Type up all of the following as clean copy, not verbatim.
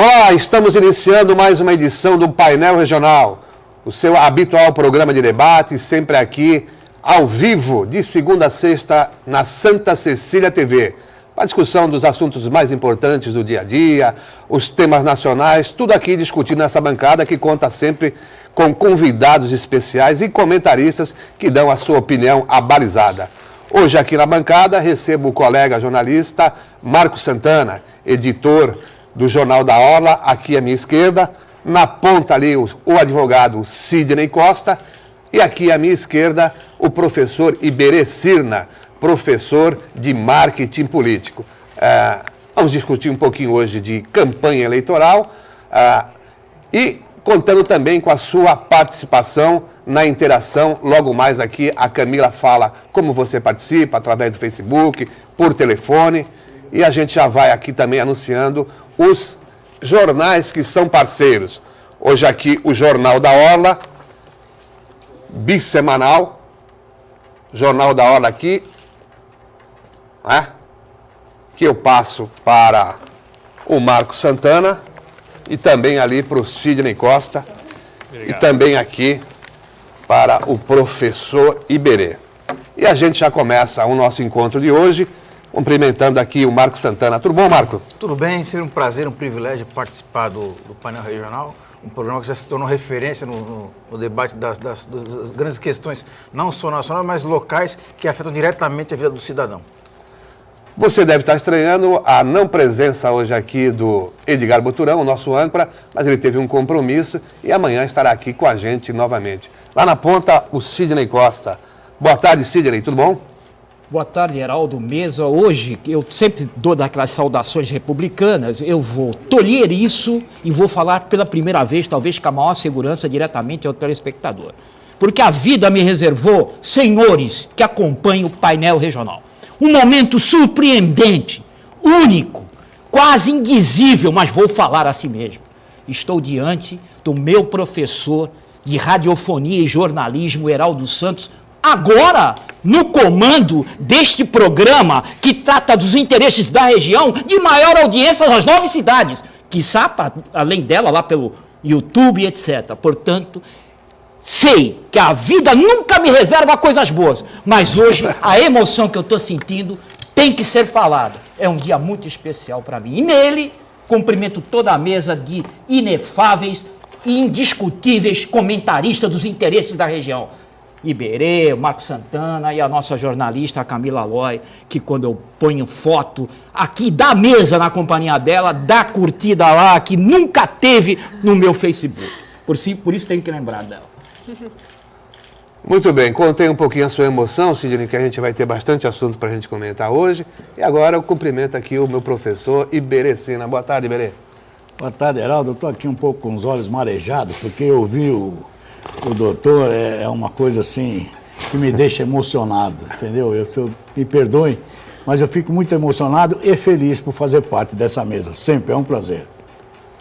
Olá, estamos iniciando mais uma edição do Painel Regional, o seu habitual programa de debate, sempre aqui, ao vivo, de segunda a sexta, na Santa Cecília TV. A discussão dos assuntos mais importantes do dia a dia, os temas nacionais, tudo aqui discutido nessa bancada que conta sempre com convidados especiais e comentaristas que dão a sua opinião abalizada. Hoje aqui na bancada recebo o colega jornalista Marco Santana, editor do Jornal da Orla, aqui à minha esquerda. Na ponta ali o advogado Sidney Costa e aqui à minha esquerda o professor Iberê Cirna, professor de marketing político. Vamos discutir um pouquinho hoje de campanha eleitoral e contando também com a sua participação na interação. Logo mais aqui a Camila fala como você participa, através do Facebook, por telefone. E a gente já vai aqui também anunciando os jornais que são parceiros. Hoje aqui o Jornal da Orla, bissemanal. Jornal da Orla aqui, que eu passo para o Marco Santana e também ali para o Sidney Costa. Obrigado. E também aqui para o professor Iberê. E a gente já começa o nosso encontro de hoje, cumprimentando aqui o Marco Santana. Tudo bom, Marco? Tudo bem, seria um prazer, um privilégio participar do painel regional, um programa que já se tornou referência no debate das grandes questões, não só nacionais, mas locais, que afetam diretamente a vida do cidadão. Você deve estar estranhando a não presença hoje aqui do Edgar Boturão, o nosso âncora, mas ele teve um compromisso e amanhã estará aqui com a gente novamente. Lá na ponta, o Sidney Costa. Boa tarde, Sidney, tudo bom? Boa tarde, Heraldo Mesa. Hoje, eu sempre dou daquelas saudações republicanas, eu vou tolher isso e vou falar pela primeira vez, talvez com a maior segurança, diretamente ao telespectador. Porque a vida me reservou, senhores que acompanham o painel regional, um momento surpreendente, único, quase indizível, mas vou falar assim mesmo. Estou diante do meu professor de radiofonia e jornalismo, Heraldo Santos, agora no comando deste programa que trata dos interesses da região de maior audiência nas 9 cidades, quiçá além dela lá pelo YouTube, etc. Portanto, sei que a vida nunca me reserva coisas boas, mas hoje a emoção que eu estou sentindo tem que ser falada. É um dia muito especial para mim. E nele, cumprimento toda a mesa de inefáveis e indiscutíveis comentaristas dos interesses da região. Iberê, Marco Santana e a nossa jornalista Camila Loy, que quando eu ponho foto aqui da mesa na companhia dela, dá curtida lá, que nunca teve no meu Facebook. Por isso tenho que lembrar dela. Muito bem, contei um pouquinho a sua emoção, Sidney, que a gente vai ter bastante assunto para a gente comentar hoje. E agora eu cumprimento aqui o meu professor Iberê Cirna. Boa tarde, Iberê. Boa tarde, Heraldo. Eu estou aqui um pouco com os olhos marejados, porque eu vi o doutor, é uma coisa assim que me deixa emocionado, entendeu? Me perdoem, mas eu fico muito emocionado e feliz por fazer parte dessa mesa. Sempre é um prazer.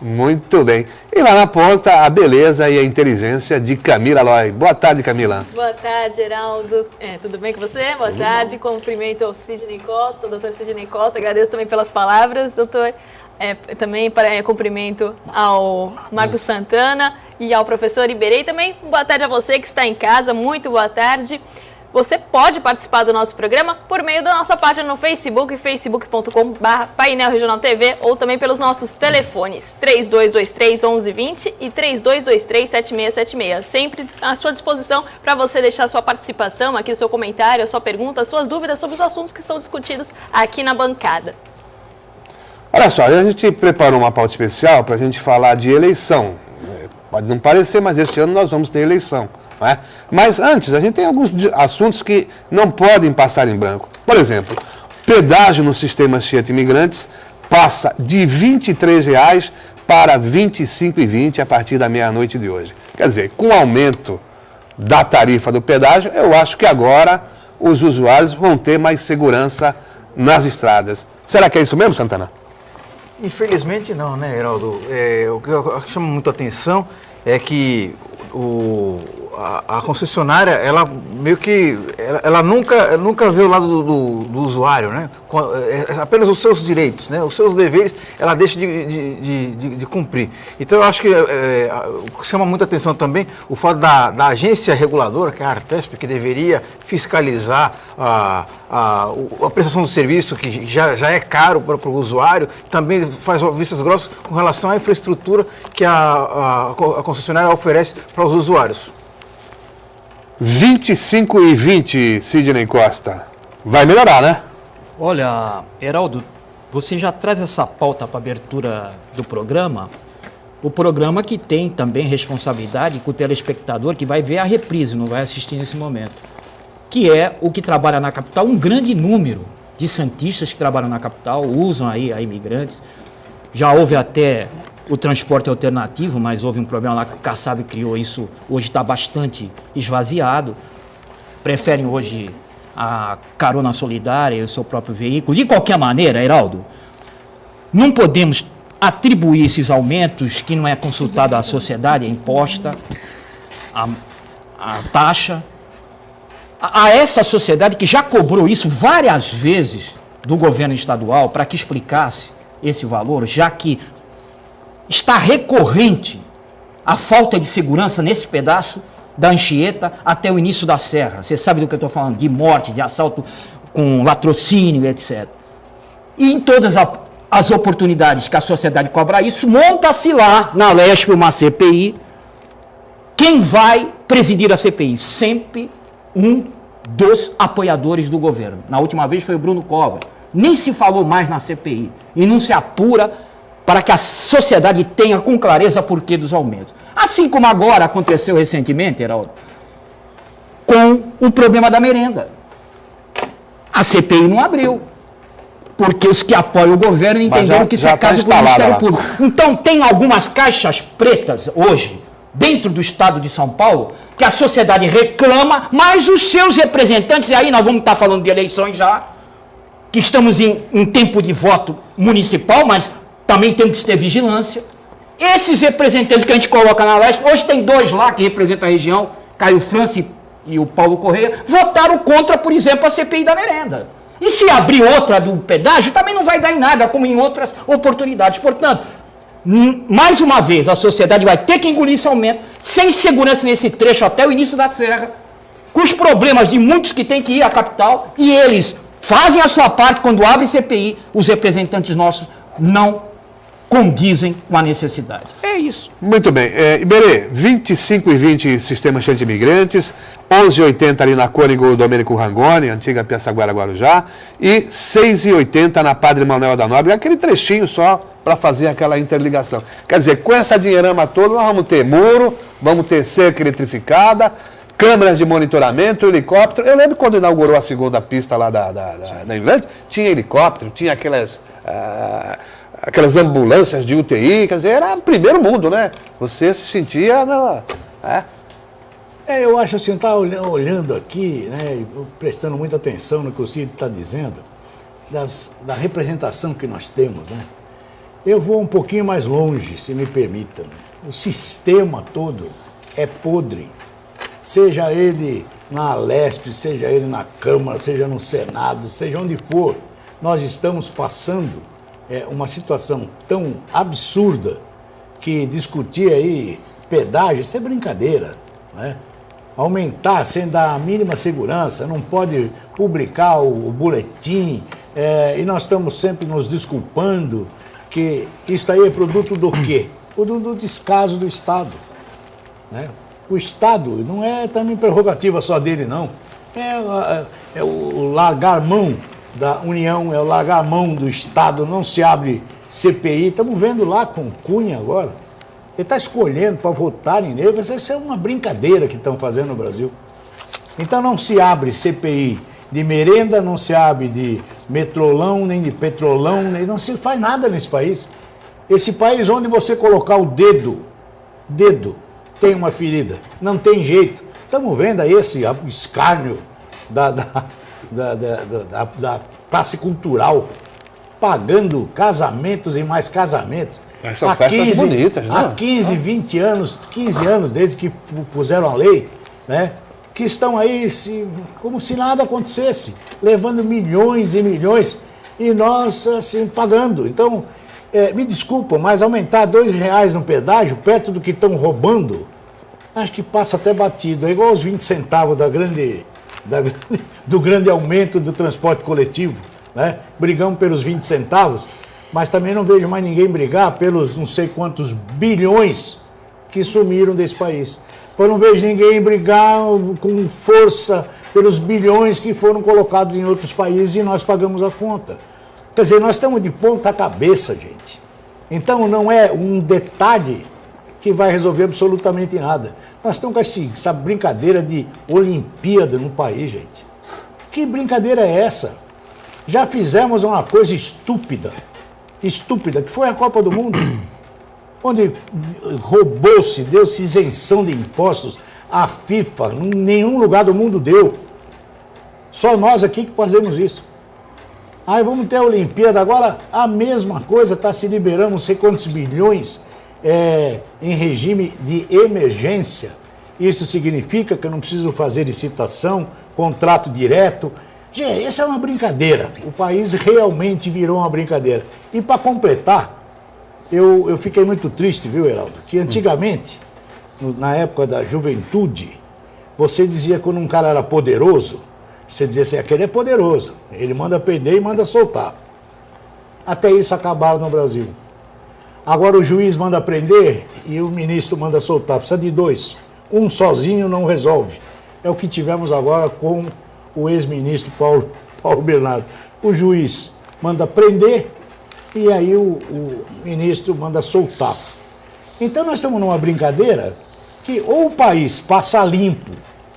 Muito bem. E lá na ponta, a beleza e a inteligência de Camila Loy. Boa tarde, Camila. Boa tarde, Geraldo. Tudo bem com você? Boa tarde. Cumprimento ao Sidney Costa, o doutor Sidney Costa. Agradeço também pelas palavras, doutor. Também cumprimento ao Marco Santana e ao professor Iberê. Também boa tarde a você que está em casa. Muito boa tarde. Você pode participar do nosso programa por meio da nossa página no Facebook, facebook.com/Painel Regional TV, ou também pelos nossos telefones 3223-1120 e 3223-7676. Sempre à sua disposição para você deixar a sua participação aqui, o seu comentário, a sua pergunta, as suas dúvidas sobre os assuntos que são discutidos aqui na bancada. Olha só, a gente preparou uma pauta especial para a gente falar de eleição. Pode não parecer, mas esse ano nós vamos ter eleição. Não é? Mas antes, a gente tem alguns assuntos que não podem passar em branco. Por exemplo, pedágio no sistema Chieta Imigrantes passa de R$ 23,00 para R$ 25,20 a partir da meia-noite de hoje. Quer dizer, com o aumento da tarifa do pedágio, eu acho que agora os usuários vão ter mais segurança nas estradas. Será que é isso mesmo, Santana? Infelizmente não, né, Heraldo? O que chama muito a atenção é que a concessionária, ela meio que, ela nunca vê o lado do usuário, né? Apenas os seus direitos, né? Os seus deveres, ela deixa de cumprir. Então, eu acho que chama muita atenção também o fato da agência reguladora, que é a Artesp, que deveria fiscalizar a prestação do serviço, que já é caro para o usuário, também faz vistas grossas com relação à infraestrutura que a concessionária oferece para os usuários. 25/20, Sidney Costa. Vai melhorar, né? Olha, Heraldo, você já traz essa pauta para a abertura do programa. O programa que tem também responsabilidade com o telespectador que vai ver a reprise, não vai assistir nesse momento. Que é o que trabalha na capital, um grande número de santistas que trabalham na capital, usam aí a imigrantes. Já houve até o transporte alternativo, mas houve um problema lá que o Kassab criou, isso hoje está bastante esvaziado. Preferem hoje a carona solidária e o seu próprio veículo. De qualquer maneira, Heraldo, não podemos atribuir esses aumentos que não é consultada a sociedade, é imposta, a taxa, a essa sociedade que já cobrou isso várias vezes do governo estadual para que explicasse esse valor, já que está recorrente a falta de segurança nesse pedaço da Anchieta até o início da serra. Você sabe do que eu estou falando, de morte, de assalto com latrocínio, etc. E em todas as oportunidades que a sociedade cobra isso, monta-se lá na Lesp uma CPI. Quem vai presidir a CPI? Sempre um dos apoiadores do governo. Na última vez foi o Bruno Covas. Nem se falou mais na CPI. E não se apura para que a sociedade tenha com clareza porquê dos aumentos. Assim como agora aconteceu recentemente, Heraldo, com o problema da merenda. A CPI não abriu, porque os que apoiam o governo entenderam que isso é caso do Ministério Público. Então, tem algumas caixas pretas hoje, dentro do estado de São Paulo, que a sociedade reclama, mas os seus representantes, e aí nós vamos estar falando de eleições já, que estamos em tempo de voto municipal, mas também temos que ter vigilância. Esses representantes que a gente coloca na Leste, hoje tem dois lá que representam a região, Caio França e o Paulo Correia, votaram contra, por exemplo, a CPI da merenda. E se abrir outra do pedágio, também não vai dar em nada, como em outras oportunidades. Portanto, mais uma vez, a sociedade vai ter que engolir esse aumento, sem segurança nesse trecho até o início da serra, com os problemas de muitos que têm que ir à capital, e eles fazem a sua parte quando abre CPI, os representantes nossos não condizem com a necessidade. É isso. Muito bem. Iberê, 25/20 sistemas de imigrantes, 11,80 ali na Cônigo Domênico Rangoni, antiga Piaçaguara Guarujá, e 6,80 na Padre Manuel da Nóbrega, aquele trechinho só para fazer aquela interligação. Quer dizer, com essa dinheirama toda, nós vamos ter muro, vamos ter cerca eletrificada, câmeras de monitoramento, helicóptero. Eu lembro quando inaugurou a segunda pista lá da Inland, tinha helicóptero, tinha aquelas ambulâncias de UTI, quer dizer, era primeiro mundo, né? Você se sentia eu acho assim, tá olhando aqui, né, prestando muita atenção no que o Cid está dizendo, da representação que nós temos, né? Eu vou um pouquinho mais longe, se me permitam. O sistema todo é podre. Seja ele na Lesp, seja ele na Câmara, seja no Senado, seja onde for, nós estamos passando uma situação tão absurda que discutir aí pedágio, isso é brincadeira, né? Aumentar sem dar a mínima segurança, não pode publicar o boletim, e nós estamos sempre nos desculpando que isso aí é produto do quê? Produto do descaso do Estado, né? O Estado não é também prerrogativa só dele, não. É o largar mão da União, é o largar mão do Estado, não se abre CPI. Estamos vendo lá com Cunha agora. Ele está escolhendo para votarem nele. Isso é uma brincadeira que estão fazendo no Brasil. Então não se abre CPI de merenda, não se abre de metrolão, nem de petrolão, não se faz nada nesse país. Esse país onde você colocar o dedo tem uma ferida. Não tem jeito. Estamos vendo aí esse escárnio da classe cultural, pagando casamentos e mais casamentos. São festas bonitas, né? Há 15 anos desde que puseram a lei, né, que estão aí como se nada acontecesse, levando milhões e milhões, e nós assim pagando. Então, me desculpa, mas aumentar R$2 no pedágio, perto do que estão roubando, acho que passa até batido. É igual aos 20 centavos do grande aumento do transporte coletivo, né? Brigamos pelos 20 centavos, mas também não vejo mais ninguém brigar pelos não sei quantos bilhões que sumiram desse país. Eu não vejo ninguém brigar com força pelos bilhões que foram colocados em outros países e nós pagamos a conta. Quer dizer, nós estamos de ponta cabeça, gente. Então não é um detalhe que vai resolver absolutamente nada. Nós estamos com essa brincadeira de Olimpíada no país, gente. Que brincadeira é essa? Já fizemos uma coisa estúpida, que foi a Copa do Mundo, onde roubou-se, deu-se isenção de impostos. A FIFA, em nenhum lugar do mundo deu. Só nós aqui que fazemos isso. Aí vamos ter a Olimpíada, agora a mesma coisa, está se liberando não sei quantos bilhões em regime de emergência. Isso significa que eu não preciso fazer licitação, contrato direto. Gente, essa é uma brincadeira. O país realmente virou uma brincadeira. E para completar, eu fiquei muito triste, viu, Heraldo? Que antigamente, na época da juventude, você dizia que quando um cara era poderoso, você dizia assim, aquele é poderoso, ele manda prender e manda soltar. Até isso acabaram no Brasil. Agora o juiz manda prender e o ministro manda soltar. Precisa de dois. Um sozinho não resolve. É o que tivemos agora com o ex-ministro Paulo Bernardo. O juiz manda prender e aí o ministro manda soltar. Então nós estamos numa brincadeira que ou o país passa limpo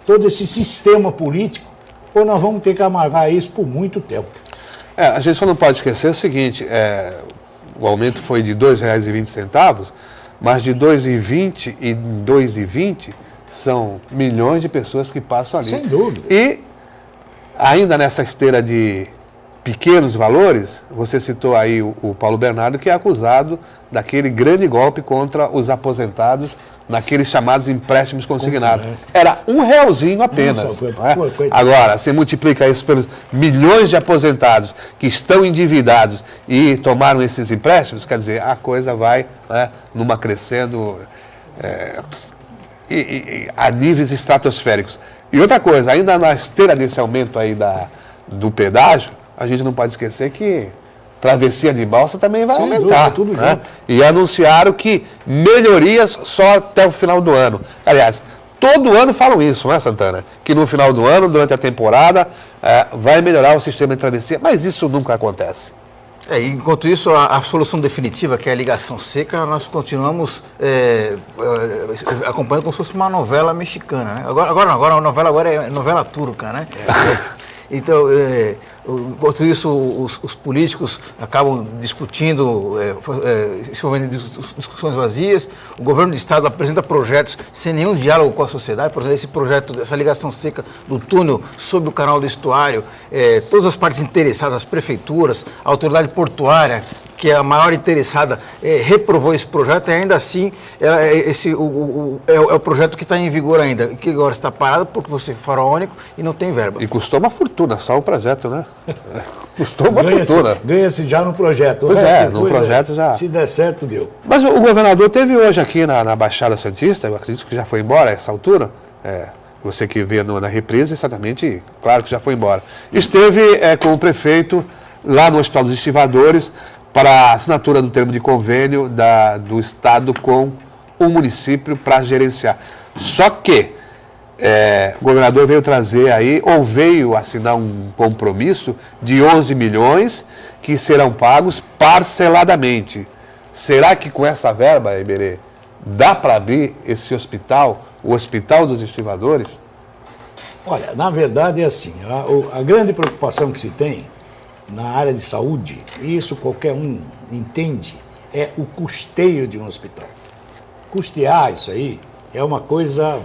todo esse sistema político, ou nós vamos ter que amargar isso por muito tempo. A gente só não pode esquecer o seguinte, o aumento foi de R$ 2,20, mas de 2,20 e 2,20 são milhões de pessoas que passam ali. Sem dúvida. E ainda nessa esteira de pequenos valores, você citou aí o Paulo Bernardo, que é acusado daquele grande golpe contra os aposentados naqueles chamados empréstimos consignados. Era R$1 apenas. Agora, você multiplica isso pelos milhões de aposentados que estão endividados e tomaram esses empréstimos, quer dizer, a coisa vai numa crescendo a níveis estratosféricos. E outra coisa, ainda na esteira desse aumento aí do pedágio, a gente não pode esquecer que travessia de balsa também vai aumentar. Dúvida, tudo né? junto. E anunciaram que melhorias só até o final do ano. Aliás, todo ano falam isso, não é, Santana? Que no final do ano, durante a temporada, vai melhorar o sistema de travessia. Mas isso nunca acontece. Enquanto isso, a solução definitiva, que é a ligação seca, nós continuamos acompanhando como se fosse uma novela mexicana, né? Agora a novela é novela turca, né? Então, enquanto isso, os políticos acabam discutindo, se envolvendo em discussões vazias. O governo do Estado apresenta projetos sem nenhum diálogo com a sociedade. Por exemplo, esse projeto, essa ligação seca do túnel sob o canal do estuário, todas as partes interessadas, as prefeituras, a autoridade portuária, que é a maior interessada, reprovou esse projeto e ainda assim é o projeto que está em vigor ainda, que agora está parado porque você é faraônico e não tem verba. E custou uma fortuna, só o projeto, né? Custou uma fortuna. Ganha-se já no projeto. Pois no projeto já. Se der certo, deu. Mas o governador teve hoje aqui na Baixada Santista, eu acredito que já foi embora a essa altura, você que vê na reprise, exatamente, claro que já foi embora. Esteve com o prefeito lá no Hospital dos Estivadores, para a assinatura do termo de convênio do Estado com o município para gerenciar. Só que o governador veio trazer aí, ou veio assinar um compromisso de 11 milhões que serão pagos parceladamente. Será que com essa verba, Iberê, dá para abrir esse hospital, o Hospital dos Estivadores? Olha, na verdade é assim, a grande preocupação que se tem na área de saúde, e isso qualquer um entende, é o custeio de um hospital. Custear isso aí é uma coisa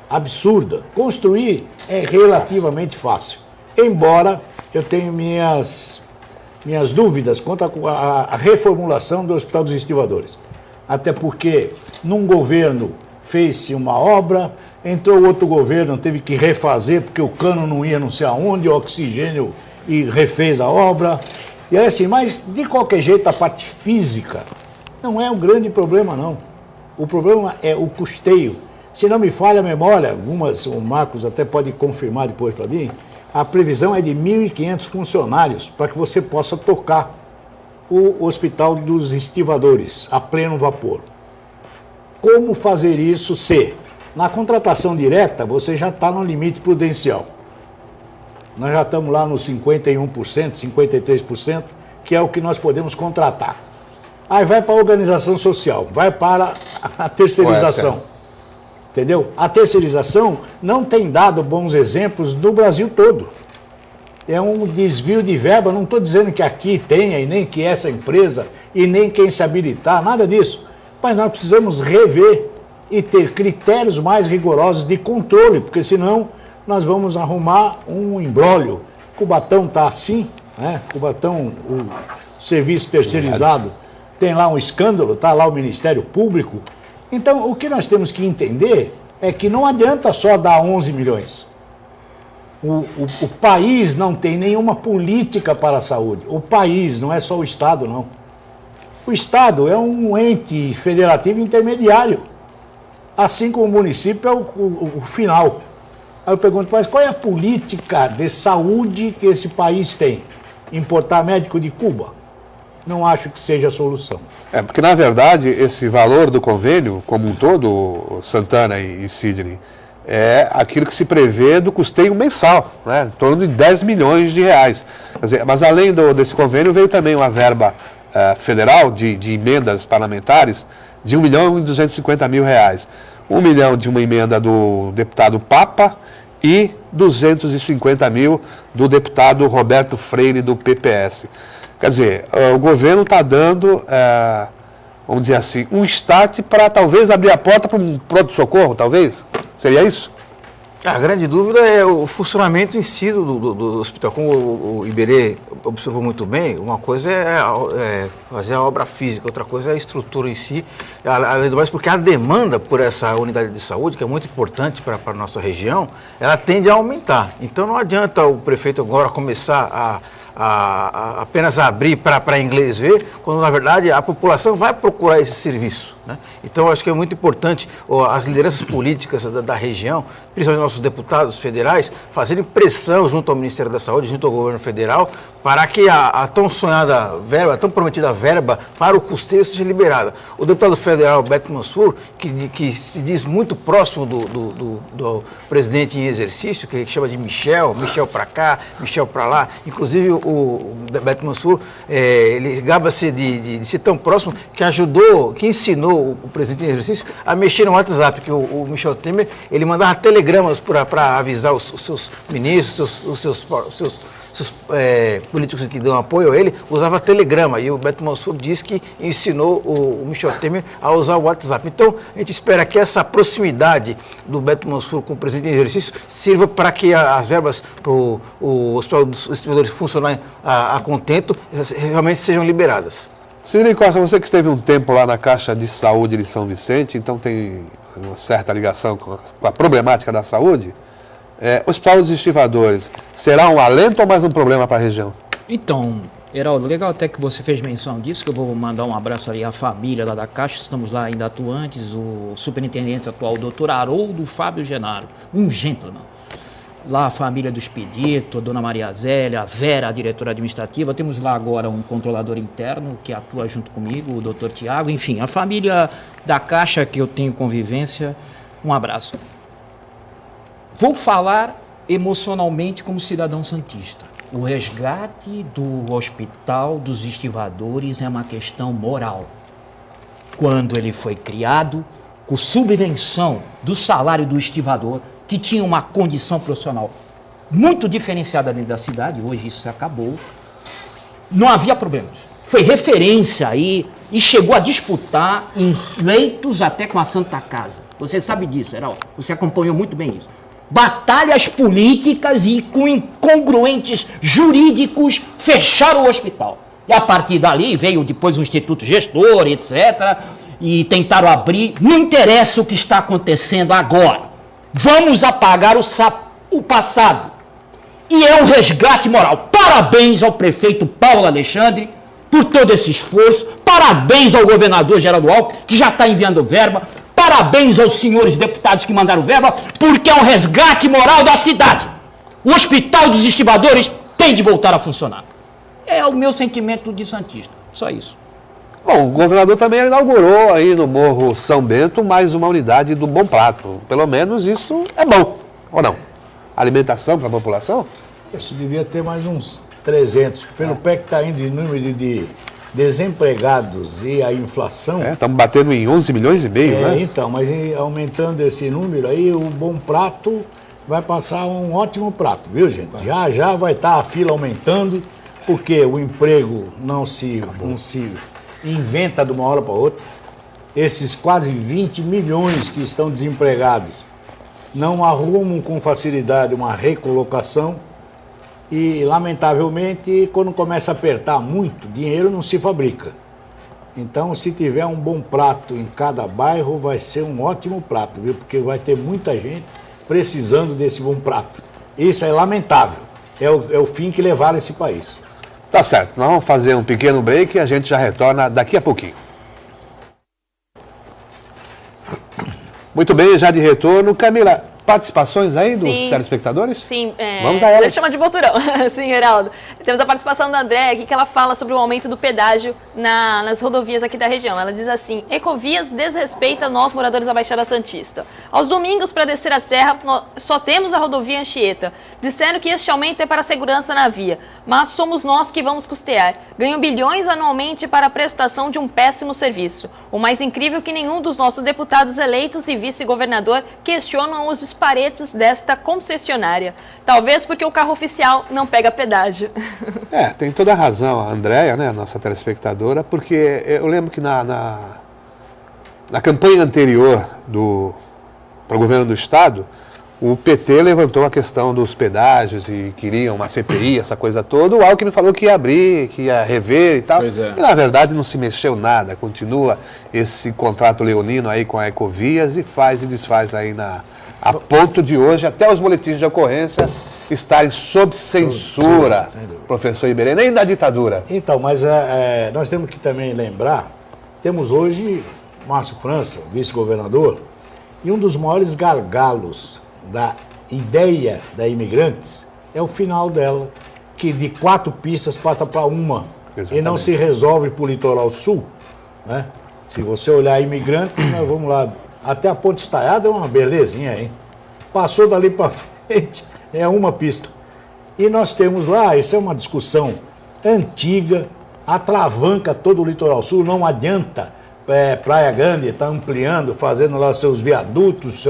absurda. Construir é relativamente fácil, embora eu tenha minhas dúvidas quanto à reformulação do Hospital dos Estivadores. Até porque, num governo, fez-se uma obra, entrou outro governo, teve que refazer, porque o cano não ia não sei aonde, o oxigênio, e refez a obra. E aí assim, mas de qualquer jeito a parte física não é um grande problema, não. O problema é o custeio. Se não me falha a memória, o Marcos até pode confirmar depois para mim, a previsão é de 1.500 funcionários para que você possa tocar o Hospital dos Estivadores a pleno vapor. Como fazer isso se, na contratação direta, você já está no limite prudencial? Nós já estamos lá nos 51%, 53%, que é o que nós podemos contratar. Aí vai para a organização social, vai para a terceirização. Entendeu? A terceirização não tem dado bons exemplos no Brasil todo. É um desvio de verba, não estou dizendo que aqui tenha, e nem que essa empresa, e nem quem se habilitar, nada disso. Mas nós precisamos rever e ter critérios mais rigorosos de controle, porque senão nós vamos arrumar um imbróglio. Cubatão está assim, né? Cubatão, o serviço terceirizado, tem lá um escândalo, está lá o Ministério Público. Então, o que nós temos que entender é que não adianta só dar 11 milhões. O país não tem nenhuma política para a saúde. O país, não é só o Estado, não. O Estado é um ente federativo intermediário, assim como o município é o final. Aí eu pergunto, mas qual é a política de saúde que esse país tem? Importar médico de Cuba? Não acho que seja a solução. Porque na verdade esse valor do convênio, como um todo, Santana e Sidney, é aquilo que se prevê do custeio mensal, né? Em torno de 10 milhões de reais. Quer dizer, mas além desse convênio veio também uma verba federal de emendas parlamentares de 1.250.000 reais. 1 milhão de uma emenda do deputado Papa e 250 mil do deputado Roberto Freire, do PPS. Quer dizer, o governo está dando, vamos dizer assim, um start para talvez abrir a porta para um pronto-socorro, talvez? Seria isso? A grande dúvida é o funcionamento em si do hospital. Como o Iberê observou muito bem, uma coisa é fazer a obra física, outra coisa é a estrutura em si, além do mais porque a demanda por essa unidade de saúde, que é muito importante para a nossa região, ela tende a aumentar. Então não adianta o prefeito agora começar a apenas abrir para inglês ver, quando na verdade a população vai procurar esse serviço, né? Então eu acho que é muito importante as lideranças políticas da região, principalmente nossos deputados federais, fazerem pressão junto ao Ministério da Saúde, junto ao governo federal, para que a tão sonhada verba, a tão prometida verba para o custeio seja liberada. O deputado federal Beto Mansur, que se diz muito próximo do presidente em exercício, que chama de Michel para cá, Michel para lá, inclusive o Beto Mansur, ele gaba-se de ser tão próximo que ajudou, que ensinou o presidente em exercício a mexer no WhatsApp, que o Michel Temer, ele mandava telegramas para avisar os seus ministros, os seus políticos que dão apoio a ele, usava telegrama, e o Beto Mansur diz que ensinou o Michel Temer a usar o WhatsApp. Então, a gente espera que essa proximidade do Beto Mansur com o presidente em exercício sirva para que as verbas para o Hospital dos Estivadores funcionarem a contento realmente sejam liberadas. Sidney Costa, você que esteve um tempo lá na Caixa de Saúde de São Vicente, então tem uma certa ligação com a problemática da saúde. Hospital dos Estivadores, será um alento ou mais um problema para a região? Então, Heraldo, legal até que você fez menção disso, que eu vou mandar um abraço ali à família lá da Caixa, estamos lá ainda atuantes, o superintendente atual, o doutor Haroldo Fábio Genaro, um gentleman. Lá a família do Expedito, a dona Maria Zélia, a Vera, a diretora administrativa, temos lá agora um controlador interno que atua junto comigo, o doutor Tiago, enfim, a família da Caixa que eu tenho convivência, um abraço. Vou falar emocionalmente como cidadão santista. O resgate do Hospital dos Estivadores é uma questão moral. Quando ele foi criado, com subvenção do salário do estivador, que tinha uma condição profissional muito diferenciada dentro da cidade, hoje isso acabou, não havia problemas. Foi referência aí e chegou a disputar em leitos até com a Santa Casa. Você sabe disso, Heraldo, você acompanhou muito bem isso. Batalhas políticas e com incongruentes jurídicos fecharam o hospital. E a partir dali veio depois o Instituto Gestor, etc., e tentaram abrir. Não interessa o que está acontecendo agora. Vamos apagar o passado. E é um resgate moral. Parabéns ao prefeito Paulo Alexandre por todo esse esforço. Parabéns ao governador Geraldo Alckmin, que já está enviando verba. Parabéns aos senhores deputados que mandaram verba, porque é um resgate moral da cidade. O Hospital dos Estivadores tem de voltar a funcionar. É o meu sentimento de santista. Só isso. Bom, o governador também inaugurou aí no Morro São Bento mais uma unidade do Bom Prato. Pelo menos isso é bom, ou não? Alimentação para a população? Isso devia ter mais uns 300. Pelo pé que está indo de número de desempregados e a inflação... Estamos batendo em 11 milhões e meio, né? Então, mas aumentando esse número aí, o Bom Prato vai passar um ótimo prato, viu, gente? Já vai estar a fila aumentando, porque o emprego não se inventa de uma hora para outra. Esses quase 20 milhões que estão desempregados não arrumam com facilidade uma recolocação e, lamentavelmente, quando começa a apertar muito, dinheiro não se fabrica. Então, se tiver um bom prato em cada bairro, vai ser um ótimo prato, viu? Porque vai ter muita gente precisando desse bom prato. Isso é lamentável. É o fim que levaram esse país. Tá certo, nós vamos fazer um pequeno break e a gente já retorna daqui a pouquinho. Muito bem, já de retorno. Camila, participações aí dos telespectadores? Sim, vamos a elas. Deixa eu chamar de Boturão. Sim, Geraldo. Temos a participação da Andréa aqui, que ela fala sobre o aumento do pedágio nas rodovias aqui da região. Ela diz assim: Ecovias desrespeita nós, moradores da Baixada Santista. Aos domingos, para descer a serra, só temos a rodovia Anchieta. Disseram que este aumento é para a segurança na via, mas somos nós que vamos custear. Ganham bilhões anualmente para a prestação de um péssimo serviço. O mais incrível é que nenhum dos nossos deputados eleitos e vice-governador questionam os disparetes desta concessionária. Talvez porque o carro oficial não pega pedágio. Tem toda a razão a Andréia, né, nossa telespectadora, porque eu lembro que na campanha anterior para o governo do Estado, o PT levantou a questão dos pedágios e queria uma CPI, essa coisa toda. O Alckmin falou que ia abrir, que ia rever e tal. E, na verdade, não se mexeu nada. Continua esse contrato leonino aí com a Ecovias e faz e desfaz aí a ponto de hoje, até os boletins de ocorrência estarem sob censura, professor Iberê, nem da ditadura. Então, mas nós temos que também lembrar, temos hoje Márcio França, vice-governador, e um dos maiores gargalos da ideia da Imigrantes é o final dela, que de 4 pistas passa para uma. Exatamente. E não se resolve para o litoral sul, né? Se você olhar Imigrantes, nós vamos lá, até a Ponte Estaiada é uma belezinha, hein? Passou dali para frente, é uma pista. E nós temos lá, isso é uma discussão antiga, atravanca todo o litoral sul, não adianta Praia Grande está ampliando, fazendo lá seus viadutos,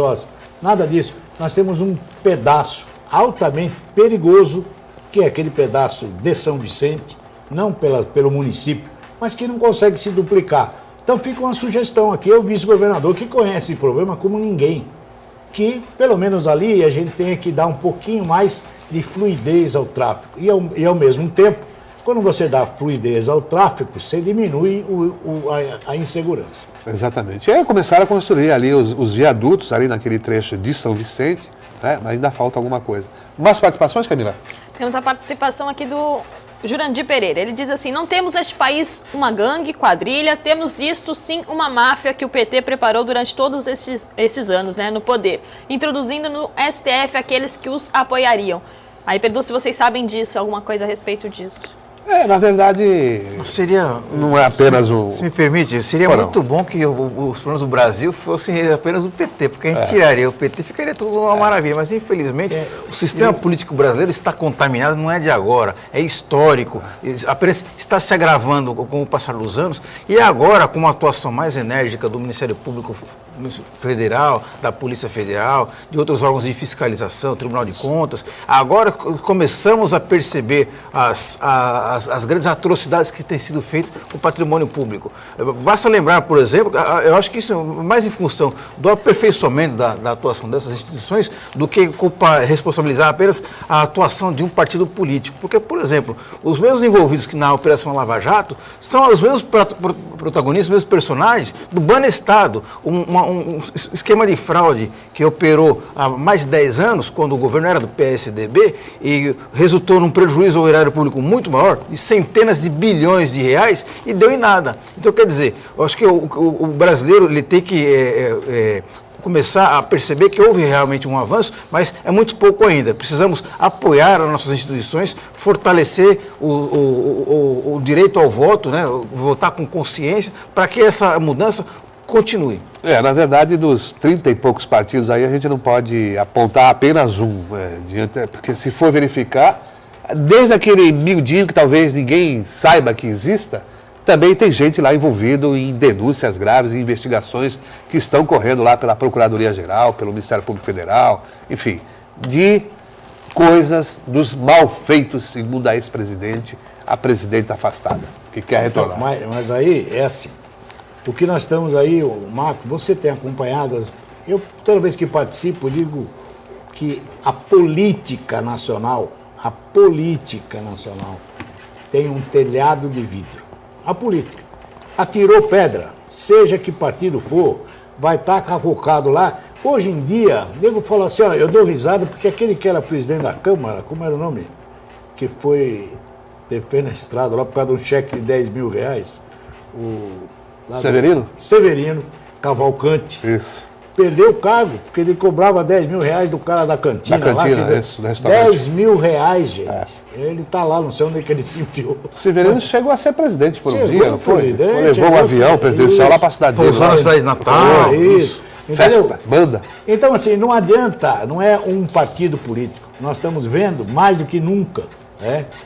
nada disso. Nós temos um pedaço altamente perigoso, que é aquele pedaço de São Vicente, não pelo município, mas que não consegue se duplicar. Então fica uma sugestão aqui, o vice-governador que conhece esse problema como ninguém, que pelo menos ali a gente tenha que dar um pouquinho mais de fluidez ao tráfego. E ao mesmo tempo, quando você dá fluidez ao tráfego, você diminui a insegurança. Exatamente. E aí começaram a construir ali os viadutos, ali naquele trecho de São Vicente, né? Mas ainda falta alguma coisa. Mais participações, Camila? Temos a participação aqui do Jurandir Pereira. Ele diz assim: não temos neste país uma gangue, quadrilha, temos isto sim uma máfia que o PT preparou durante todos esses anos, né, no poder, introduzindo no STF aqueles que os apoiariam. Aí pergunto se vocês sabem disso, alguma coisa a respeito disso. Na verdade, não é apenas Se me permite, seria muito bom que os problemas do Brasil fossem apenas do PT, porque a gente tiraria o PT, ficaria tudo uma maravilha. Mas, infelizmente, o sistema político brasileiro está contaminado, não é de agora, é histórico, apenas está se agravando com o passar dos anos. E agora, com uma atuação mais enérgica do Ministério Público Federal, da Polícia Federal, de outros órgãos de fiscalização, Tribunal de Contas, agora começamos a perceber as grandes atrocidades que têm sido feitas com o patrimônio público. Basta lembrar, por exemplo, eu acho que isso é mais em função do aperfeiçoamento da atuação dessas instituições do que responsabilizar apenas a atuação de um partido político. Porque, por exemplo, os mesmos envolvidos que na Operação Lava Jato são os mesmos protagonistas, os mesmos personagens do Banestado, um esquema de fraude que operou há mais de 10 anos, quando o governo era do PSDB, e resultou num prejuízo ao erário público muito maior, de centenas de bilhões de reais, e deu em nada. Então, quer dizer, eu acho que o brasileiro ele tem que começar a perceber que houve realmente um avanço, mas é muito pouco ainda. Precisamos apoiar as nossas instituições, fortalecer o direito ao voto, né? Votar com consciência, para que essa mudança continue. Na verdade, dos 30 e poucos partidos aí, a gente não pode apontar apenas um, porque se for verificar, desde aquele miudinho que talvez ninguém saiba que exista, também tem gente lá envolvido em denúncias graves e investigações que estão correndo lá pela Procuradoria-Geral, pelo Ministério Público Federal, enfim, de coisas dos malfeitos, segundo a ex-presidente, a presidente afastada, que quer retornar. Mas aí é assim, o que nós estamos aí, Marcos, você tem acompanhado, eu toda vez que participo digo que a política nacional tem um telhado de vidro. A política. Atirou pedra, seja que partido for, vai estar cavocado lá. Hoje em dia, o nego fala assim, eu dou risada porque aquele que era presidente da Câmara, como era o nome? Que foi defenestrado lá por causa de um cheque de 10 mil reais. Severino? Severino Cavalcante. Isso. Perdeu o cargo, porque ele cobrava 10 mil reais do cara da cantina. Da cantina, lá, isso, do restaurante. 10 mil reais, gente. Ele está lá, não sei onde é que ele se enfiou. Severino chegou a ser presidente por um dia, não foi? Presidente, levou um avião presidencial lá para a cidade dele. Pousou na cidade de Natal. Isso. Festa, banda. Então, assim, não adianta, não é um partido político. Nós estamos vendo, mais do que nunca,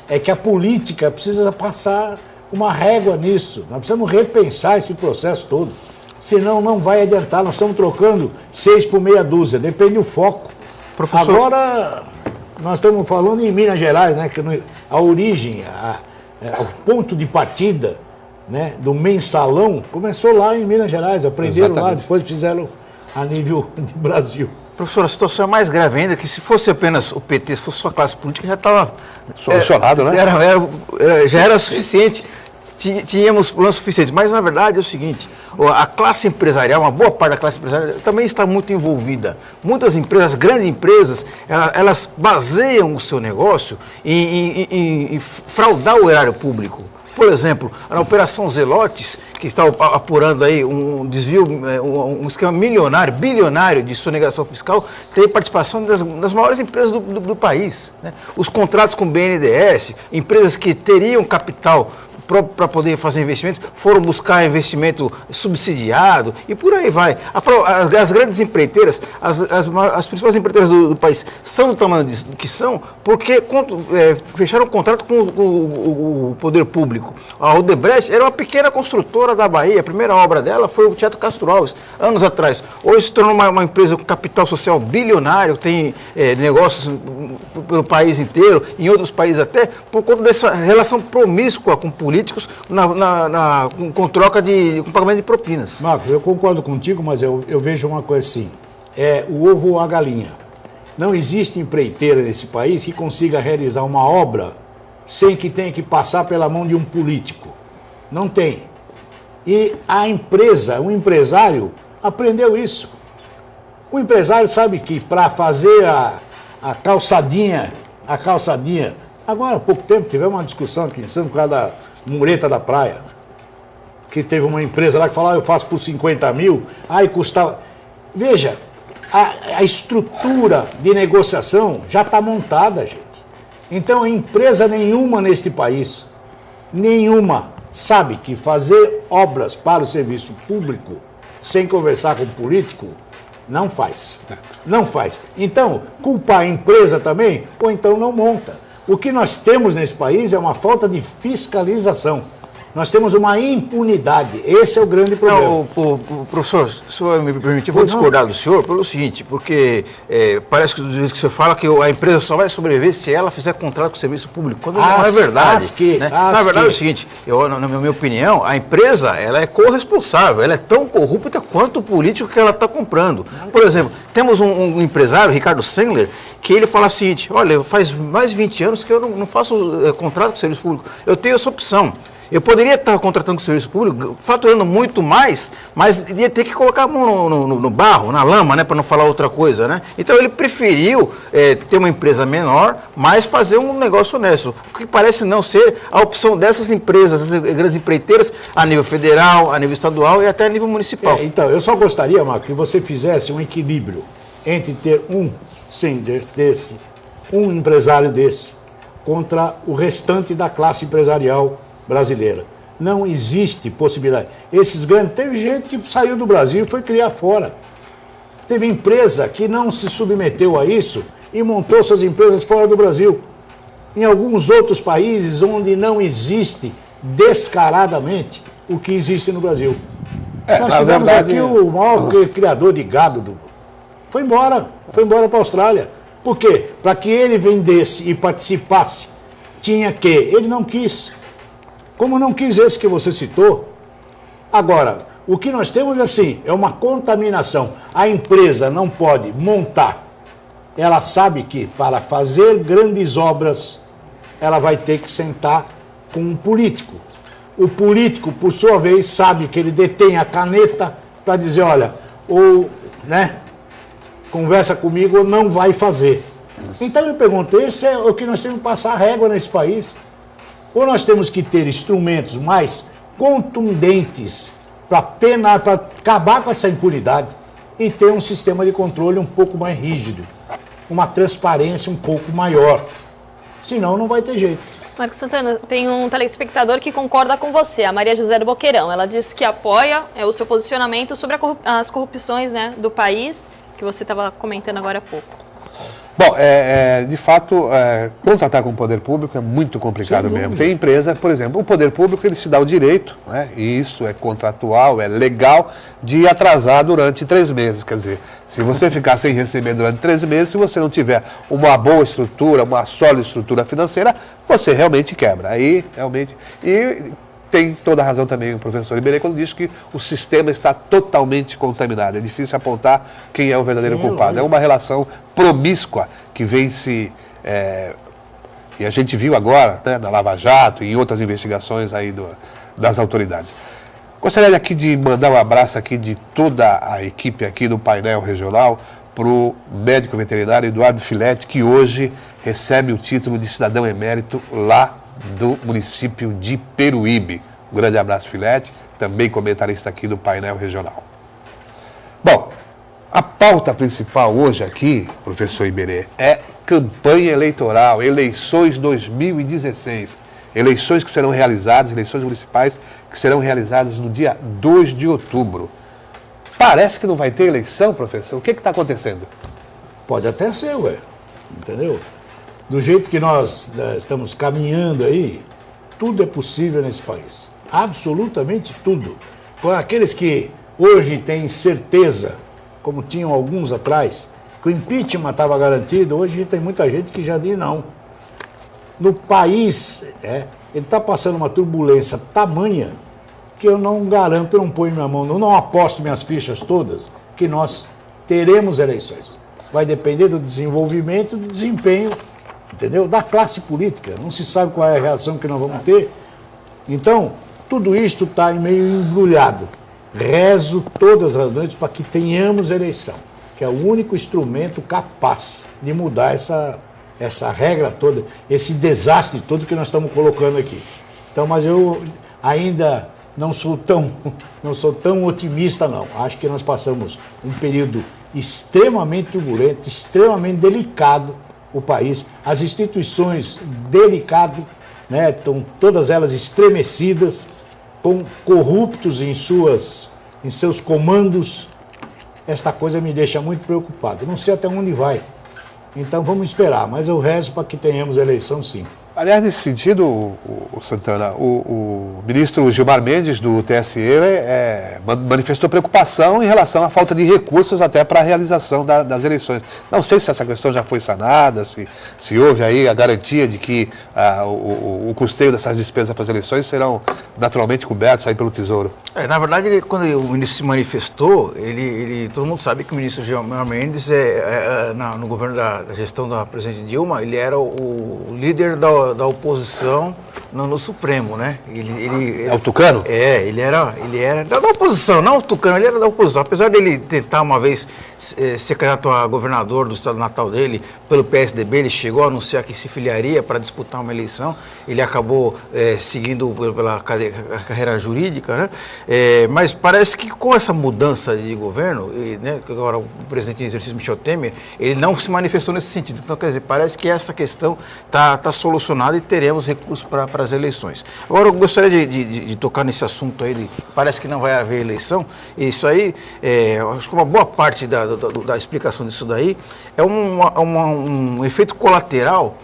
é que a política precisa passar uma régua nisso. Nós precisamos repensar esse processo todo. Senão não vai adiantar. Nós estamos trocando 6 por meia dúzia, depende do foco. Professor... Agora, nós estamos falando em Minas Gerais, né, que a origem, o ponto de partida, né, do mensalão começou lá em Minas Gerais, aprenderam Exatamente. lá, depois fizeram a nível de Brasil. Professor, a situação é mais grave ainda, que se fosse apenas o PT, se fosse só a classe política, já estava... Solucionado, né? Já era suficiente. Tínhamos planos suficientes, mas na verdade é o seguinte, a classe empresarial, uma boa parte da classe empresarial também está muito envolvida. Muitas empresas, grandes empresas, elas baseiam o seu negócio em fraudar o erário público. Por exemplo, a Operação Zelotes, que está apurando aí um desvio, um esquema milionário, bilionário de sonegação fiscal, tem participação das maiores empresas do país, né? Os contratos com o BNDES, empresas que teriam capital para poder fazer investimentos, foram buscar investimento subsidiado e por aí vai. As grandes empreiteiras, as principais empreiteiras do país são do tamanho que são porque fecharam um contrato com o poder público. A Odebrecht era uma pequena construtora da Bahia, a primeira obra dela foi o Teatro Castro Alves, anos atrás. Hoje se tornou uma empresa com capital social bilionário, tem negócios pelo país inteiro, em outros países até, por conta dessa relação promíscua com políticos com troca com pagamento de propinas. Marcos, eu concordo contigo, mas eu vejo uma coisa assim, o ovo ou a galinha. Não existe empreiteira nesse país que consiga realizar uma obra sem que tenha que passar pela mão de um político. Não tem. E a empresa, o empresário, aprendeu isso. O empresário sabe que para fazer a calçadinha, agora há pouco tempo tivemos uma discussão aqui em Santos por causa da mureta da praia, que teve uma empresa lá que falava, eu faço por 50 mil, aí custava... Veja, a estrutura de negociação já está montada, gente. Então, empresa nenhuma neste país, nenhuma, sabe que fazer obras para o serviço público sem conversar com o político, não faz. Não faz. Então, culpar a empresa também, ou então não monta. O que nós temos nesse país é uma falta de fiscalização. Nós temos uma impunidade. Esse é o grande problema. Não, professor, se o senhor me permitir, vou discordar do senhor pelo seguinte, porque parece que do jeito que o senhor fala que a empresa só vai sobreviver se ela fizer contrato com o serviço público, quando não é verdade. Na verdade é o seguinte, na minha opinião, a empresa ela é corresponsável, ela é tão corrupta quanto o político que ela está comprando. Por exemplo, temos um empresário, Ricardo Sendler, que ele fala o seguinte, olha, faz mais de 20 anos que eu não faço contrato com o serviço público, eu tenho essa opção. Eu poderia estar contratando com o serviço público, faturando muito mais, mas ia ter que colocar a mão no barro, na lama, né, para não falar outra coisa, né? Então ele preferiu ter uma empresa menor, mas fazer um negócio honesto, o que parece não ser a opção dessas empresas, essas grandes empreiteiras, a nível federal, a nível estadual e até a nível municipal. Então, eu só gostaria, Marco, que você fizesse um equilíbrio entre ter um sender desse, um empresário desse, contra o restante da classe empresarial brasileira. Não existe possibilidade. Esses grandes... Teve gente que saiu do Brasil e foi criar fora. Teve empresa que não se submeteu a isso e montou suas empresas fora do Brasil. Em alguns outros países onde não existe descaradamente o que existe no Brasil. Nós tivemos aqui o maior criador de gado foi embora para a Austrália. Por quê? Para que ele vendesse e participasse, tinha que. Ele não quis. Como não quis esse que você citou. Agora, o que nós temos assim, é uma contaminação. A empresa não pode montar. Ela sabe que para fazer grandes obras, ela vai ter que sentar com um político. O político, por sua vez, sabe que ele detém a caneta para dizer, olha, ou, né, conversa comigo ou não vai fazer. Então eu pergunto, esse é o que nós temos que passar a régua nesse país. Ou nós temos que ter instrumentos mais contundentes para acabar com essa impunidade e ter um sistema de controle um pouco mais rígido, uma transparência um pouco maior. Senão não vai ter jeito. Marcos Santana, tem um telespectador que concorda com você, a Maria José do Boqueirão. Ela disse que apoia o seu posicionamento sobre as corrupções, né, do país, que você estava comentando agora há pouco. Bom, de fato, contratar com o poder público é muito complicado mesmo. Tem empresa, por exemplo, o poder público ele se dá o direito, né, e isso é contratual, é legal, de atrasar durante 3 meses. Quer dizer, se você ficar sem receber durante 3 meses, se você não tiver uma boa estrutura, uma sólida estrutura financeira, você realmente quebra. Aí, realmente... Tem toda a razão também o professor Iberê quando diz que o sistema está totalmente contaminado. É difícil apontar quem é o verdadeiro culpado. É uma relação promíscua que vem se... e a gente viu agora, né, na Lava Jato e em outras investigações aí das autoridades. Gostaria aqui de mandar um abraço aqui de toda a equipe aqui do painel regional para o médico veterinário Eduardo Filete, que hoje recebe o título de cidadão emérito lá do município de Peruíbe. Um grande abraço, Filete, também comentarista aqui do painel regional. Bom, a pauta principal hoje aqui, professor Iberê, é campanha eleitoral, eleições 2016. Eleições que serão realizadas, eleições municipais que serão realizadas no dia 2 de outubro. Parece que não vai ter eleição, professor. O que está acontecendo? Pode até ser, ué. Entendeu? Do jeito que nós estamos caminhando aí, tudo é possível nesse país. Absolutamente tudo. Para aqueles que hoje têm certeza, como tinham alguns atrás, que o impeachment estava garantido, hoje tem muita gente que já diz não. No país, ele está passando uma turbulência tamanha que eu não garanto, não ponho minha mão, não aposto minhas fichas todas, que nós teremos eleições. Vai depender do desenvolvimento e do desempenho, entendeu? Da classe política. Não se sabe qual é a reação que nós vamos ter. Então, tudo isto está meio embrulhado. Rezo todas as noites para que tenhamos eleição, que é o único instrumento capaz de mudar essa regra toda, esse desastre todo que nós estamos colocando aqui. Então, mas eu ainda não sou tão otimista, não. Acho que nós passamos um período extremamente turbulento, extremamente delicado o país. As instituições delicadas, né, estão todas elas estremecidas, corruptos em seus comandos. Esta coisa me deixa muito preocupado. Não sei até onde vai. Então vamos esperar, mas eu rezo para que tenhamos eleição sim. Aliás, nesse sentido, Santana, o ministro Gilmar Mendes, do TSE, manifestou preocupação em relação à falta de recursos até para a realização das eleições. Não sei se essa questão já foi sanada, se houve aí a garantia de que o custeio dessas despesas para as eleições serão naturalmente cobertos aí pelo Tesouro. Na verdade, quando o ministro se manifestou, todo mundo sabe que o ministro Gilmar Mendes, no governo da gestão da presidente Dilma, ele era o líder da oposição no Supremo, né? É o Tucano? Ele era da oposição, não o Tucano, ele era da oposição. Apesar dele tentar uma vez ser candidato a governador do estado natal dele, pelo PSDB, ele chegou a anunciar que se filiaria para disputar uma eleição, ele acabou seguindo pela carreira jurídica, né? Mas parece que com essa mudança de governo, né, que agora o presidente em exercício Michel Temer, ele não se manifestou nesse sentido. Então, quer dizer, parece que essa questão está solucionada e teremos recursos para as eleições. Agora, eu gostaria de tocar nesse assunto aí, parece que não vai haver eleição. Isso aí, acho que uma boa parte da explicação disso daí é um efeito colateral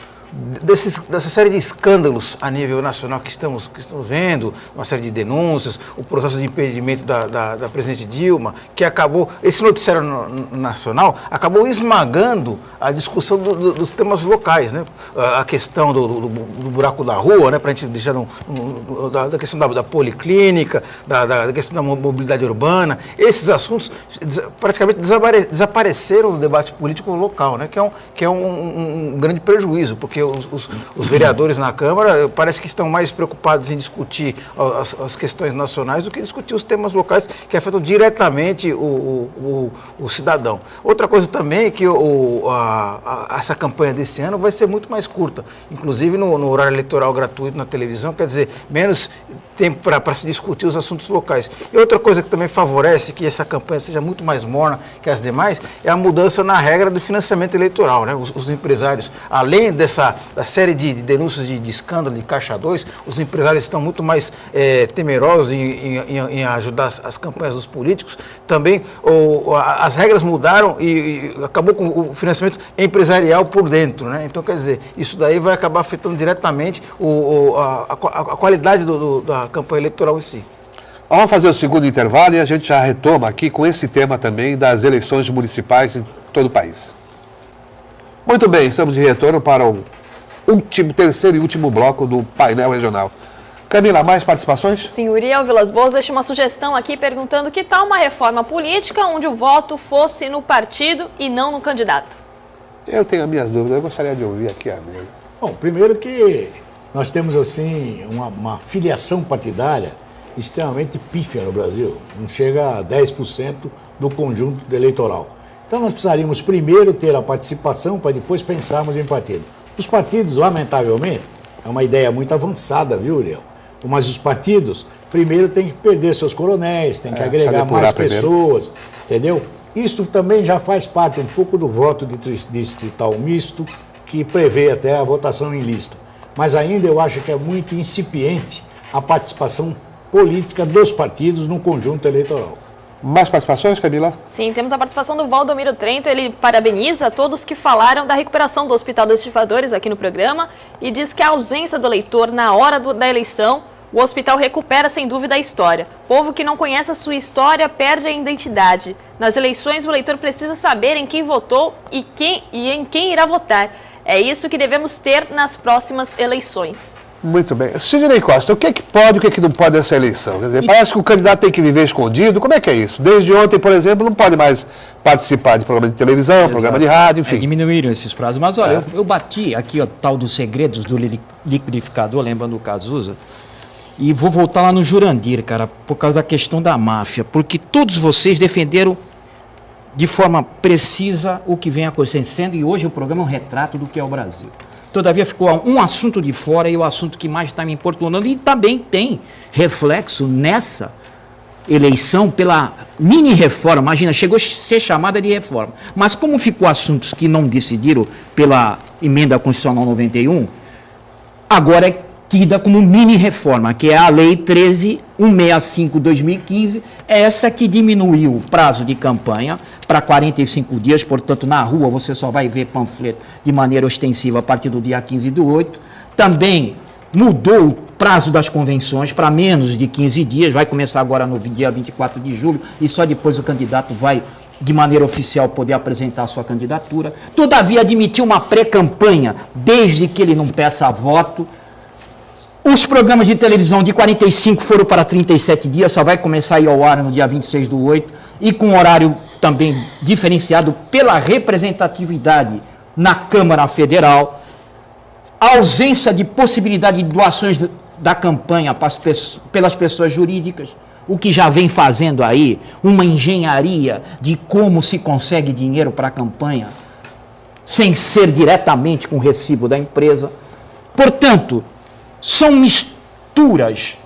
dessa série de escândalos a nível nacional que estamos vendo, uma série de denúncias, o processo de impedimento da presidente Dilma, que acabou, esse noticiário nacional acabou esmagando a discussão dos temas locais, né? A questão do buraco da rua, né? Para a gente deixar da questão da policlínica, da questão da mobilidade urbana, esses assuntos praticamente desapareceram do debate político local, né? Que é um grande prejuízo, porque os vereadores na Câmara parece que estão mais preocupados em discutir as questões nacionais do que discutir os temas locais que afetam diretamente o cidadão. Outra coisa também é que essa campanha desse ano vai ser muito mais curta, inclusive no horário eleitoral gratuito na televisão, quer dizer, menos tempo para se discutir os assuntos locais. E outra coisa que também favorece que essa campanha seja muito mais morna que as demais é a mudança na regra do financiamento eleitoral, né? Os empresários, além da série de denúncias de escândalo de Caixa 2, os empresários estão muito mais temerosos em ajudar as campanhas dos políticos. Também as regras mudaram e acabou com o financiamento empresarial por dentro, né? Então, quer dizer, isso daí vai acabar afetando diretamente a qualidade da campanha eleitoral em si. Vamos fazer o segundo intervalo e a gente já retoma aqui com esse tema também das eleições municipais em todo o país. Muito bem, estamos de retorno para o terceiro e último bloco do painel regional. Camila, mais participações? Sim, Uriel Vilas Boas deixa uma sugestão aqui perguntando que tal uma reforma política onde o voto fosse no partido e não no candidato? Eu tenho as minhas dúvidas, eu gostaria de ouvir aqui a Camila. Bom, primeiro que nós temos assim uma filiação partidária extremamente pífia no Brasil, não chega a 10% do conjunto eleitoral. Então nós precisaríamos primeiro ter a participação para depois pensarmos em partido. Os partidos, lamentavelmente, é uma ideia muito avançada, viu, Uriel? Mas os partidos, primeiro, têm que perder seus coronéis, têm que agregar mais pessoas, entendeu? Isso também já faz parte um pouco do voto distrital misto, que prevê até a votação em lista. Mas ainda eu acho que é muito incipiente a participação política dos partidos no conjunto eleitoral. Mais participações, Camila? Sim, temos a participação do Valdomiro Trento. Ele parabeniza todos que falaram da recuperação do Hospital dos Estivadores aqui no programa e diz que a ausência do eleitor na hora da eleição, o hospital recupera sem dúvida a história. Povo que não conhece a sua história perde a identidade. Nas eleições, o eleitor precisa saber em quem votou e em quem irá votar. É isso que devemos ter nas próximas eleições. Muito bem. Sidney Costa, o que é que pode e o que é que não pode nessa eleição? Quer dizer, parece que o candidato tem que viver escondido. Como é que é isso? Desde ontem, por exemplo, não pode mais participar de programa de televisão, exato, programa de rádio, enfim. Diminuíram esses prazos. Mas olha, eu bati aqui o tal dos segredos do liquidificador, lembrando o Cazuza, e vou voltar lá no Jurandir, cara, por causa da questão da máfia, porque todos vocês defenderam de forma precisa o que vem acontecendo e hoje o programa é um retrato do que é o Brasil. Todavia ficou um assunto de fora e o assunto que mais está me importunando e também tem reflexo nessa eleição pela mini-reforma. Imagina, chegou a ser chamada de reforma. Mas como ficou assuntos que não decidiram pela emenda constitucional 91, agora é tida como mini-reforma, que é a Lei 13.165/2015, essa que diminuiu o prazo de campanha para 45 dias, portanto, na rua você só vai ver panfleto de maneira ostensiva a partir do dia 15/8. Também mudou o prazo das convenções para menos de 15 dias, vai começar agora no dia 24 de julho, e só depois o candidato vai, de maneira oficial, poder apresentar a sua candidatura. Todavia, admitiu uma pré-campanha, desde que ele não peça voto. Os programas de televisão de 45 foram para 37 dias, só vai começar a ir ao ar no dia 26/8, e com horário também diferenciado pela representatividade na Câmara Federal. A ausência de possibilidade de doações da campanha pelas pessoas jurídicas, o que já vem fazendo aí uma engenharia de como se consegue dinheiro para a campanha, sem ser diretamente com o recibo da empresa. Portanto, são misturas,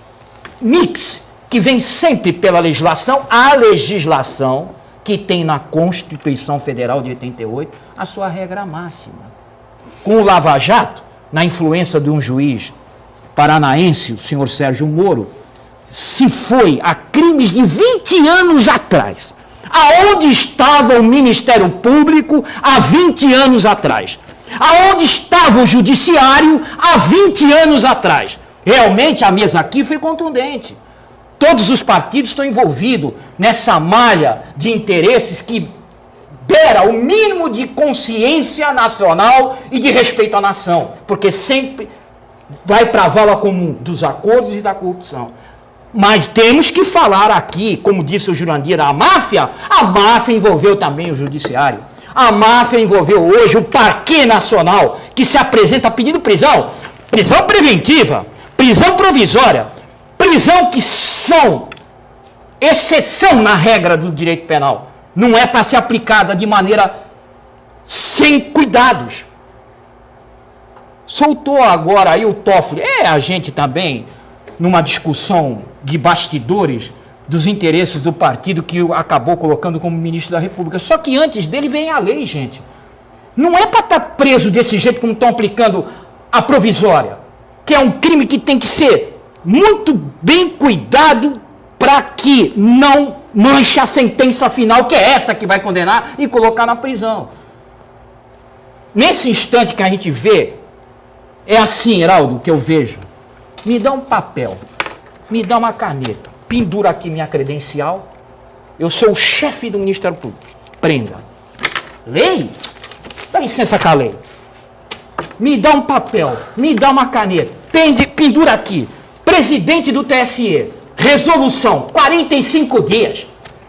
mix, que vem sempre pela legislação, a legislação que tem na Constituição Federal de 88 a sua regra máxima. Com o Lava Jato, na influência de um juiz paranaense, o senhor Sérgio Moro, se foi a crimes de 20 anos atrás. Aonde estava o Ministério Público há 20 anos atrás? Aonde estava o Judiciário há 20 anos atrás? Realmente a mesa aqui foi contundente. Todos os partidos estão envolvidos nessa malha de interesses que beira o mínimo de consciência nacional e de respeito à nação, porque sempre vai para a vala comum dos acordos e da corrupção. Mas temos que falar aqui, como disse o Jurandir, a máfia envolveu também o Judiciário. A máfia envolveu hoje o Parquê Nacional, que se apresenta pedindo prisão preventiva, prisão provisória, prisão que são exceção na regra do direito penal. Não é para ser aplicada de maneira sem cuidados. Soltou agora aí o Toffoli. A gente também, numa discussão de bastidores dos interesses do partido que acabou colocando como ministro da República. Só que antes dele vem a lei, gente. Não é para estar preso desse jeito como estão aplicando a provisória, que é um crime que tem que ser muito bem cuidado para que não manche a sentença final, que é essa que vai condenar e colocar na prisão. Nesse instante que a gente vê, é assim, Heraldo, que eu vejo. Me dá um papel, me dá uma caneta, pendura aqui minha credencial, eu sou o chefe do Ministério Público. Prenda. Lei? Dá licença com a lei. Me dá um papel, me dá uma caneta, pendura aqui. Presidente do TSE, resolução, 45 dias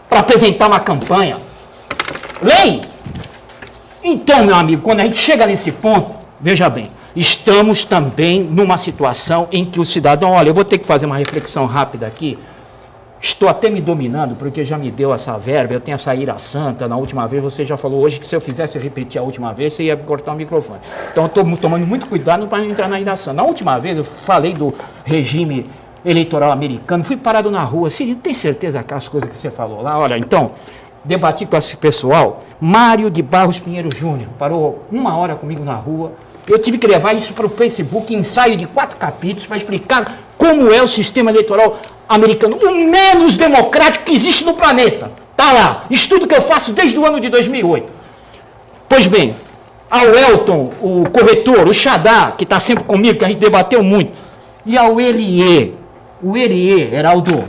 para apresentar uma campanha. Lei? Então, meu amigo, quando a gente chega nesse ponto, veja bem, estamos também numa situação em que o cidadão, olha, eu vou ter que fazer uma reflexão rápida aqui, estou até me dominando, porque já me deu essa verba, eu tenho essa ira santa, na última vez você já falou hoje que se eu fizesse repetir a última vez, você ia cortar o microfone. Então eu estou tomando muito cuidado para não entrar na ira santa. Na última vez eu falei do regime eleitoral americano, fui parado na rua, Ciro, tem certeza que as coisas que você falou lá? Olha, então, debati com esse pessoal, Mário de Barros Pinheiro Júnior, parou 1 hora comigo na rua, eu tive que levar isso para o Facebook, ensaio de 4 capítulos, para explicar como é o sistema eleitoral americano, o menos democrático que existe no planeta. Está lá, estudo que eu faço desde o ano de 2008. Pois bem, ao Elton, o corretor, o Xadá, que está sempre comigo, que a gente debateu muito, e ao Elie. O Elie, Heraldo,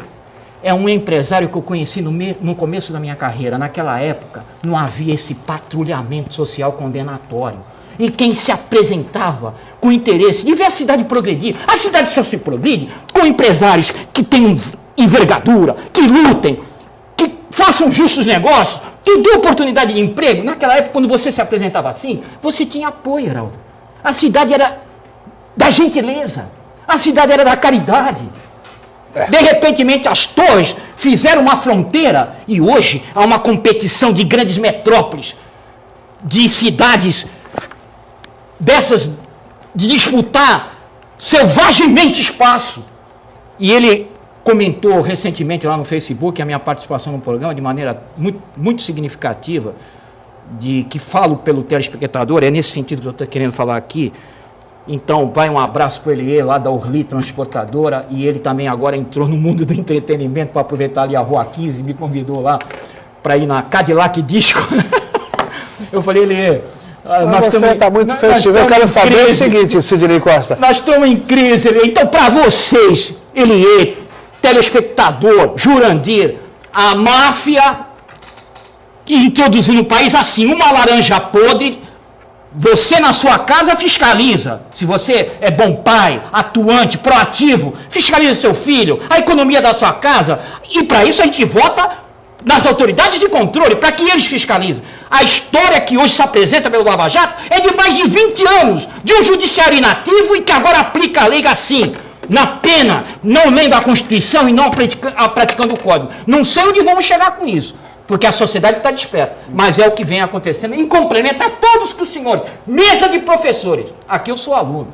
é um empresário que eu conheci no começo da minha carreira. Naquela época, não havia esse patrulhamento social condenatório. E quem se apresentava com interesse de ver a cidade progredir, a cidade só se progride com empresários que tenham envergadura, que lutem, que façam justos negócios, que dê oportunidade de emprego. Naquela época, quando você se apresentava assim, você tinha apoio, Heraldo. A cidade era da gentileza, a cidade era da caridade. De repente, as torres fizeram uma fronteira e hoje há uma competição de grandes metrópoles, de cidades dessas, de disputar selvagemente espaço. E ele comentou recentemente lá no Facebook a minha participação no programa de maneira muito, muito significativa, de que falo pelo telespectador, é nesse sentido que eu estou querendo falar aqui. Então, vai um abraço para ele lá da Orly Transportadora, e ele também agora entrou no mundo do entretenimento para aproveitar ali a Rua 15, me convidou lá para ir na Cadillac Disco. Eu falei, ele... Você está muito festivo. Eu quero saber o seguinte, Sidney Costa. Nós estamos em crise. Então, para vocês, Elie, telespectador, Jurandir, a máfia introduziu no país assim, uma laranja podre. Você na sua casa fiscaliza. Se você é bom pai, atuante, proativo, fiscaliza seu filho, a economia da sua casa. E para isso a gente vota nas autoridades de controle, para que eles fiscalizem. A história que hoje se apresenta pelo Lava Jato é de mais de 20 anos, de um judiciário inativo e que agora aplica a lei assim. na pena, não lendo a Constituição e não praticando o Código. Não sei onde vamos chegar com isso, porque a sociedade está desperta, mas é o que vem acontecendo, em complemento a todos que os senhores, mesa de professores, aqui eu sou aluno.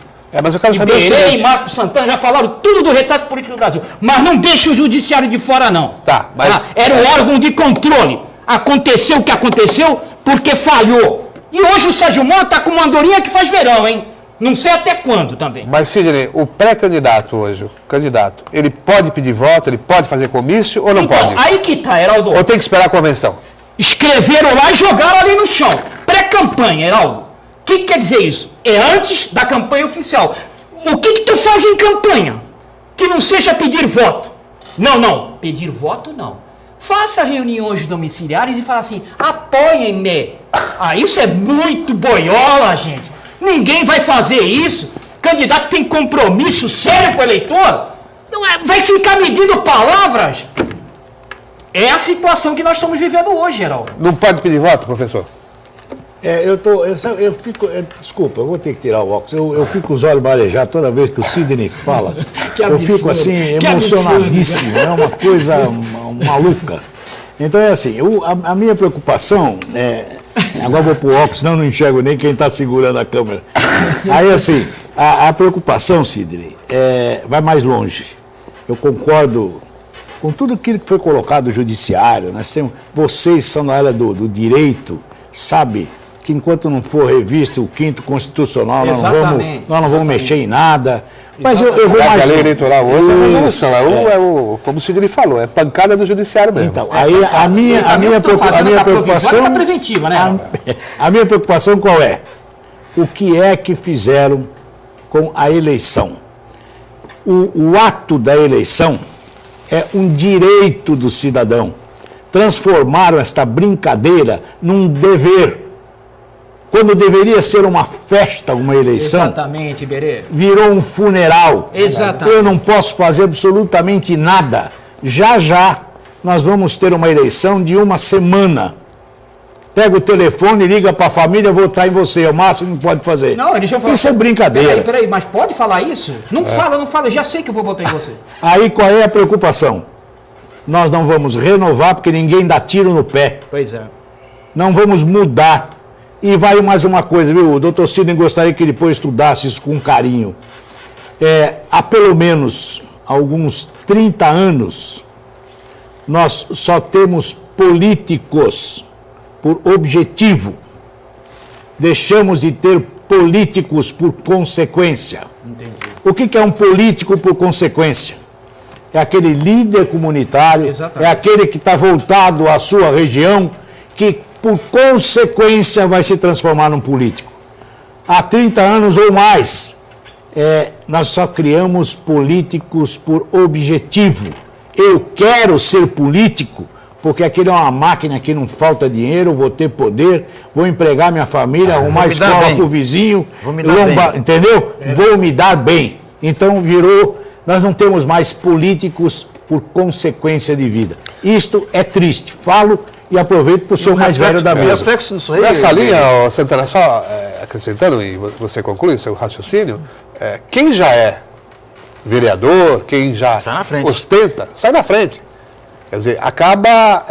Mas eu quero saber o Iberê seguinte. e Marcos Santana já falaram tudo do retrato político do Brasil, mas não deixa o judiciário de fora, não. Tá, mas... Era o órgão de controle. Aconteceu o que aconteceu porque falhou. E hoje o Sérgio Moro está com uma andorinha que faz verão, hein? Não sei até quando também. Mas, Sidney, o pré-candidato hoje, o candidato, ele pode pedir voto, ele pode fazer comício ou não Então, pode? aí que tá, Heraldo. Ou tem que esperar a convenção? Escreveram lá e jogaram ali no chão. Pré-campanha, Heraldo. O que quer dizer isso? É antes da campanha oficial. O que tu faz em campanha? Que não seja pedir voto. Não. Pedir voto, não. Faça reuniões domiciliares e fala assim, apoiem-me. Isso é muito boiola, gente. Ninguém vai fazer isso. Candidato tem compromisso sério com o eleitor. Vai ficar medindo palavras. É a situação que nós estamos vivendo hoje, Geraldo. Não pode pedir voto, professor? Desculpa, eu vou ter que tirar o óculos. Eu fico com os olhos marejados toda vez que o Sidney fala. Eu fico assim, emocionadíssimo. É uma coisa maluca. Então é assim, a minha preocupação agora vou pro óculos, senão não enxergo nem quem está segurando a câmera. Aí assim, a preocupação, Sidney, vai mais longe. Eu concordo com tudo aquilo que foi colocado no judiciário. Vocês são na área do direito, sabe que enquanto não for revisto o 5º Constitucional, nós não vamos mexer em nada. Mas eu vou mais... A lei eleitoral hoje é revolução, como o Sidney falou, é pancada do judiciário mesmo. Então, aí a minha preocupação... preventiva, né? A minha preocupação qual é? O que é que fizeram com a eleição? O ato da eleição é um direito do cidadão. Transformaram esta brincadeira num dever. Quando deveria ser uma festa, uma eleição, exatamente, Iberê, virou um funeral. Exatamente. Eu não posso fazer absolutamente nada. Já nós vamos ter uma eleição de uma semana. Pega o telefone, liga para a família, votar em você, é o máximo que pode fazer. Não, deixa eu falar. Isso é brincadeira. Peraí, mas pode falar isso? Não fala, já sei que eu vou votar em você. Aí qual é a preocupação? Nós não vamos renovar porque ninguém dá tiro no pé. Pois é. Não vamos mudar. E vai mais uma coisa, viu? O doutor Sidney gostaria que depois estudasse isso com carinho. Há pelo menos alguns 30 anos, nós só temos políticos por objetivo. Deixamos de ter políticos por consequência. Entendi. O que é um político por consequência? É aquele líder comunitário, exatamente, é aquele que está voltado à sua região, que por consequência vai se transformar num político. Há 30 anos ou mais, nós só criamos políticos por objetivo. Eu quero ser político porque aquilo é uma máquina que não falta dinheiro, vou ter poder, vou empregar minha família, arrumar escola para o vizinho, entendeu? Vou me dar bem. Então nós não temos mais políticos por consequência de vida. Isto é triste. Falo e aproveito para o senhor mais velho da mesa. Nessa linha, Santana, só acrescentando, e você conclui o seu raciocínio, quem já é vereador, quem já ostenta, sai na frente. Quer dizer, acaba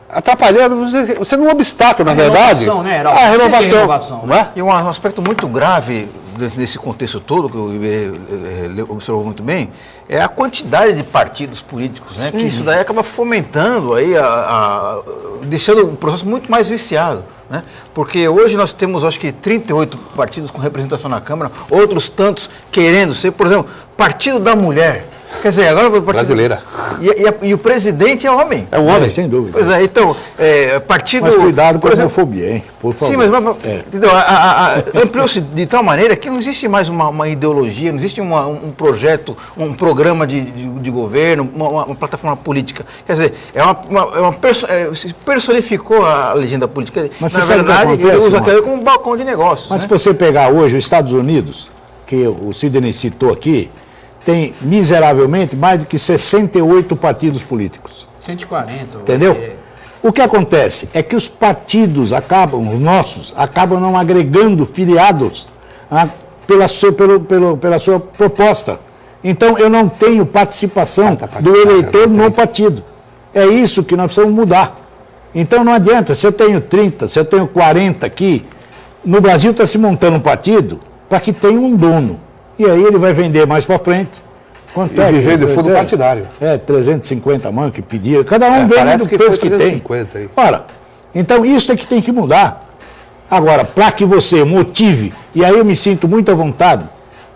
atrapalhando, você não é um obstáculo, na verdade. Né, a renovação. Não é? E um aspecto muito grave desse contexto todo, que o Iberê observou muito bem, é a quantidade de partidos políticos, né? Que isso daí acaba fomentando, aí deixando o processo muito mais viciado. Né? Porque hoje nós temos, acho que, 38 partidos com representação na Câmara, outros tantos querendo ser, por exemplo, Partido da Mulher. Quer dizer, agora... Brasileira. E o presidente é homem. É um homem, sem dúvida. Pois é, então, partido... Mas cuidado com a homofobia, hein? Por favor. Sim, mas entendeu? Ampliou-se de tal maneira que não existe mais uma ideologia, não existe um projeto, um programa de governo, uma plataforma política. Quer dizer, se personificou a legenda política. Mas na verdade, ele usa aquilo como um balcão de negócios. Mas se você pegar hoje os Estados Unidos, que o Sidney citou aqui, tem miseravelmente mais de que 68 partidos políticos. 140. Entendeu? O que acontece é que os partidos os nossos, acabam não agregando filiados pela sua proposta. Então, eu não tenho participação do eleitor no partido. É isso que nós precisamos mudar. Então, não adianta, se eu tenho 30, se eu tenho 40 aqui, no Brasil está se montando um partido para que tenha um dono. E aí ele vai vender mais para frente. Quanto E viver de fundo partidário. 350 mãos que pediram. Cada um vende do preço que tem. Aí. Ora, então isso é que tem que mudar. Agora, para que você motive, e aí eu me sinto muito à vontade,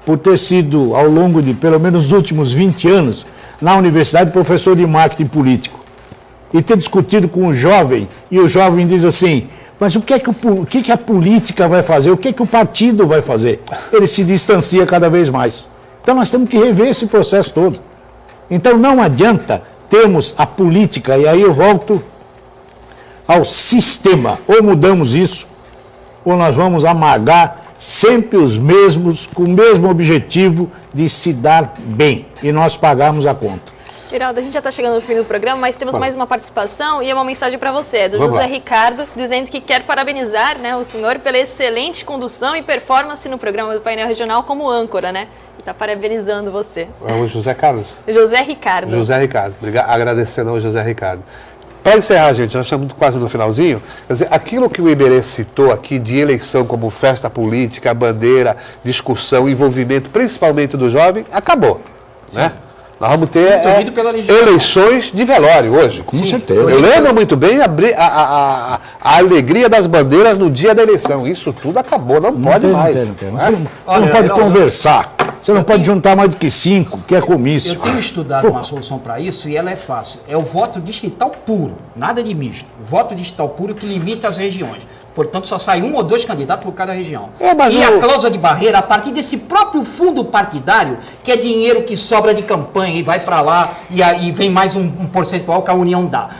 por ter sido, ao longo de pelo menos os últimos 20 anos, na universidade, professor de marketing político. E ter discutido com um jovem, e o jovem diz assim, mas o que é que a política vai fazer? O que é que o partido vai fazer? Ele se distancia cada vez mais. Então nós temos que rever esse processo todo. Então não adianta termos a política, e aí eu volto ao sistema. Ou mudamos isso, ou nós vamos amargar sempre os mesmos, com o mesmo objetivo de se dar bem e nós pagarmos a conta. Geraldo, a gente já está chegando no fim do programa, mas temos mais uma participação e é uma mensagem para você, do José Ricardo, dizendo que quer parabenizar, né, o senhor pela excelente condução e performance no programa do Painel Regional como âncora, né? E está parabenizando você. É o José Carlos? José Ricardo. José Ricardo. Agradecendo ao José Ricardo. Para encerrar, gente, nós estamos quase no finalzinho. Quer dizer, aquilo que o Iberê citou aqui de eleição como festa política, bandeira, discussão, envolvimento, principalmente do jovem, acabou. Né? Nós vamos ter eleições de velório hoje. Com certeza. Eu lembro muito bem a alegria das bandeiras no dia da eleição. Isso tudo acabou, não pode mais. Você não pode conversar. Você não pode juntar mais do que 5, que é comício. Eu tenho estudado uma solução para isso e ela é fácil. É o voto distrital puro, nada de misto. Voto distrital puro que limita as regiões. Portanto, só sai 1 ou 2 candidatos por cada região. E a cláusula de barreira, a partir desse próprio fundo partidário, que é dinheiro que sobra de campanha e vai para lá e aí vem mais um percentual que a União dá.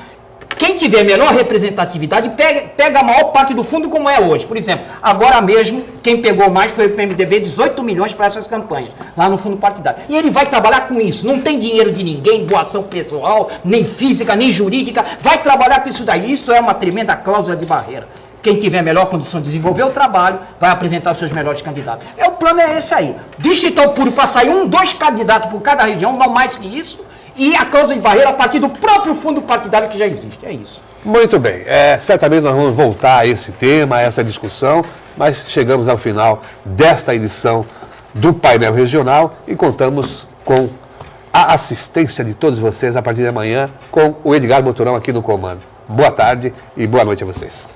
Quem tiver melhor representatividade pega a maior parte do fundo como é hoje. Por exemplo, agora mesmo, quem pegou mais foi o PMDB, 18 milhões para essas campanhas, lá no fundo partidário. E ele vai trabalhar com isso. Não tem dinheiro de ninguém, doação pessoal, nem física, nem jurídica. Vai trabalhar com isso daí. Isso é uma tremenda cláusula de barreira. Quem tiver melhor condição de desenvolver o trabalho, vai apresentar seus melhores candidatos. O plano é esse aí. Distrital puro para sair 1, 2 candidatos por cada região, não mais que isso. E a causa de barreira a partir do próprio fundo partidário que já existe. É isso. Muito bem. Certamente nós vamos voltar a esse tema, a essa discussão, mas chegamos ao final desta edição do Painel Regional e contamos com a assistência de todos vocês a partir de amanhã com o Edgar Moturão aqui no comando. Boa tarde e boa noite a vocês.